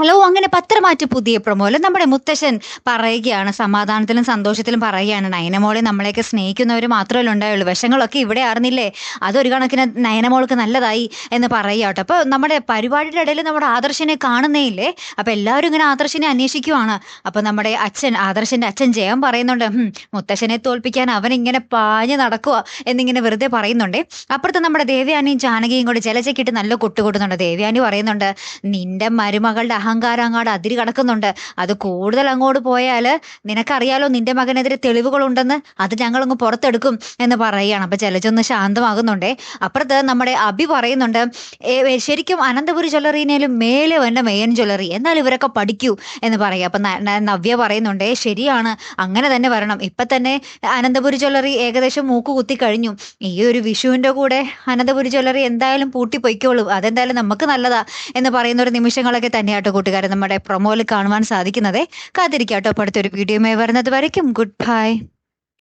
Hello അങ്ങനെ പത്രമാറ്റ് പുതിയ പ്രൊമോല് നമ്മുടെ മുത്തശ്ശൻ പറയുകയാണ് സമാധാനത്തിലും സന്തോഷത്തിലും പറയുകയാണ് നയനമോളെ നമ്മളെയൊക്കെ സ്നേഹിക്കുന്നവര് മാത്രമല്ലേ ഉണ്ടായുള്ളൂ വിഷങ്ങളൊക്കെ ഇവിടെ ആർന്നില്ലേ അതൊരു കണക്കിന് നയനമോൾക്ക് നല്ലതായി എന്ന് പറയുകട്ടോ. അപ്പൊ നമ്മുടെ പരിപാടിയുടെ ഇടയിൽ നമ്മുടെ ആദർശിനെ കാണുന്നേ ഇല്ലേ. അപ്പൊ എല്ലാവരും ഇങ്ങനെ ആദർശിനെ അന്വേഷിക്കുവാണ്. അപ്പൊ നമ്മുടെ അച്ഛൻ ആദർശിന്റെ അച്ഛൻ ജയം പറയുന്നുണ്ട്, മുത്തശ്ശനെ തോൽപ്പിക്കാൻ അവൻ ഇങ്ങനെ പാഞ്ഞു നടക്കുക എന്നിങ്ങനെ വെറുതെ പറയുന്നുണ്ടേ. അപ്പുറത്ത് നമ്മുടെ ദേവയാനിയും ജാനകിയും കൂടി ജലജയ്ക്കിട്ട് നല്ല കൊട്ടുകൊടുന്നുണ്ട്. ദേവയാനി പറയുന്നുണ്ട്, നിന്റെ മരുമകളുടെ അഹങ്കാരം അങ്ങോട്ട് അതിര് കടക്കുന്നുണ്ട്. അത് കൂടുതൽ അങ്ങോട്ട് പോയാല് നിനക്കറിയാലോ നിന്റെ മകനെതിരെ തെളിവുകളുണ്ടെന്ന്, അത് ഞങ്ങളങ്ങ് പുറത്തെടുക്കും എന്ന് പറയുകയാണ്. അപ്പൊ ജലജൊന്ന് ശാന്തമാകുന്നുണ്ടേ. അപ്പുറത്ത് നമ്മുടെ അഭി പറയുന്നുണ്ട്, ശരിക്കും അനന്തപുരി ജ്വല്ലറിനേലും മേലെ വന്ന മേയൻ ജ്വല്ലറി, എന്നാൽ ഇവരൊക്കെ പഠിക്കൂ എന്ന് പറയാം. അപ്പൊ നവ്യ പറയുന്നുണ്ടേ, ശരിയാണ്, അങ്ങനെ തന്നെ വരണം. ഇപ്പൊ തന്നെ അനന്തപുരി ജ്വല്ലറി ഏകദേശം മൂക്ക് കുത്തി കഴിഞ്ഞു. ഈ ഒരു വിഷുവിന്റെ കൂടെ അനന്തപുരി ജ്വല്ലറി എന്തായാലും പൂട്ടി പൊയ്ക്കോളും, അതെന്തായാലും നമുക്ക് നല്ലതാ എന്ന് പറയുന്ന ഒരു നിമിഷങ്ങളൊക്കെ തന്നെയാട്ടോ കൂട്ടുകാരെ നമ്മുടെ പ്രൊമോയിൽ കാണുവാൻ സാധിക്കുന്നതേ. കാത്തിരിക്കാട്ടോ അടുത്തൊരു വീഡിയോയുമായി വരുന്നത് വരയ്ക്കും. Good bye.